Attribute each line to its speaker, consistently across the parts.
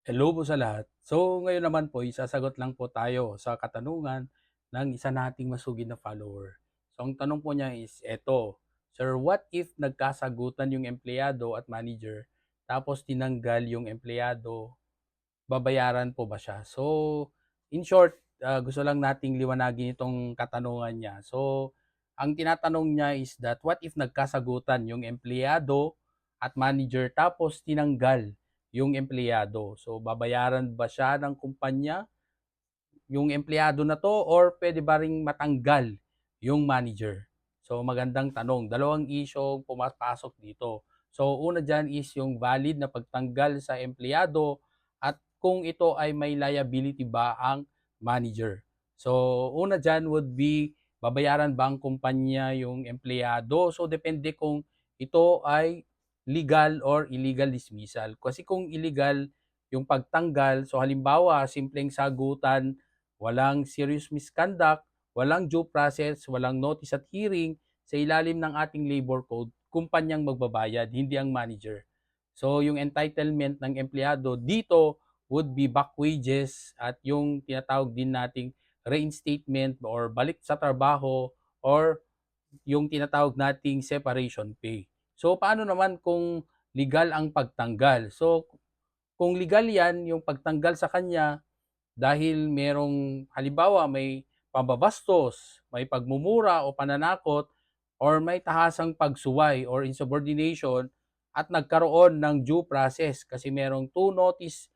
Speaker 1: Hello po sa lahat. So, ngayon naman po, isasagot lang po tayo sa katanungan ng isa nating masugid na follower. So, ang tanong po niya is eto, Sir, what if nagkasagutan yung empleyado at manager tapos tinanggal yung empleyado, babayaran po ba siya? So, in short, gusto lang nating liwanagin itong katanungan niya. So, ang tinatanong niya is that what if nagkasagutan yung empleyado at manager tapos tinanggal yung empleyado? So, babayaran ba siya ng kumpanya yung empleyado na to or pwede ba ring matanggal yung manager? So magandang tanong. Dalawang issue pumapasok dito. So una dyan is yung valid na pagtanggal sa empleyado at kung ito ay may liability ba ang manager. So una dyan would be babayaran ba ang kumpanya yung empleyado? So depende kung ito ay legal or illegal dismissal. Kasi kung illegal yung pagtanggal, so halimbawa simpleng sagutan, walang serious misconduct, walang due process, walang notice at hearing sa ilalim ng ating labor code, kumpanyang magbabayad, hindi ang manager. So yung entitlement ng empleyado dito would be back wages at yung tinatawag din nating reinstatement or balik sa trabaho or yung tinatawag nating separation pay. So paano naman kung legal ang pagtanggal? So kung legal yan, yung pagtanggal sa kanya, dahil merong halimbawa may pambabastos, may pagmumura o pananakot, or may tahasang pagsuway or insubordination at nagkaroon ng due process kasi merong two notice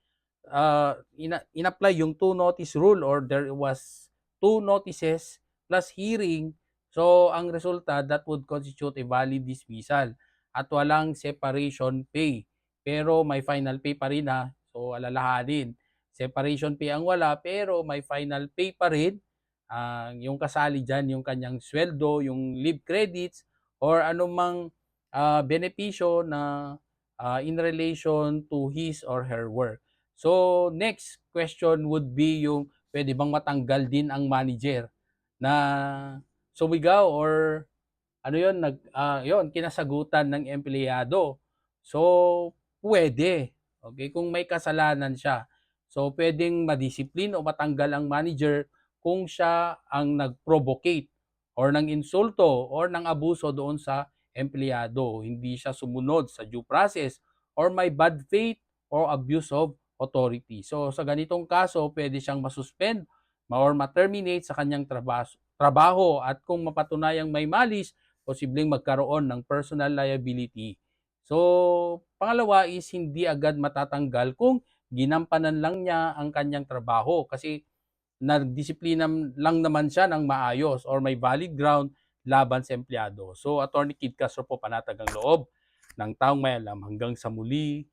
Speaker 1: in-apply yung two notice rule or there was two notices plus hearing. So ang resulta that would constitute a valid dismissal at walang separation pay pero may final pay pa rin ha. So alalahanin, separation pay ang wala pero may final pay pa rin. Yung kasali dyan, yung kanyang sweldo, yung leave credits, or anumang benepisyo na in relation to his or her work. So, next question would be yung pwede bang matanggal din ang manager na sumigaw or ano yun, yun, kinasagutan ng empleyado. So, pwede. Okay, kung may kasalanan siya. So, pwedeng madisiplin o matanggal ang manager kung siya ang nag-provocate or ng insulto or ng abuso doon sa empleyado. Hindi siya sumunod sa due process or may bad faith or abuse of authority. So, sa ganitong kaso, pwede siyang masuspend or ma-terminate sa kanyang trabaho at kung mapatunayang may malis, posibleng magkaroon ng personal liability. So, pangalawa is hindi agad matatanggal kung ginampanan lang niya ang kanyang trabaho kasi nagdisiplina lang naman siya ng maayos or may valid ground laban sa empleyado. So, Attorney Kid Castro po, panatag ang loob ng taong may alam. Hanggang sa muli.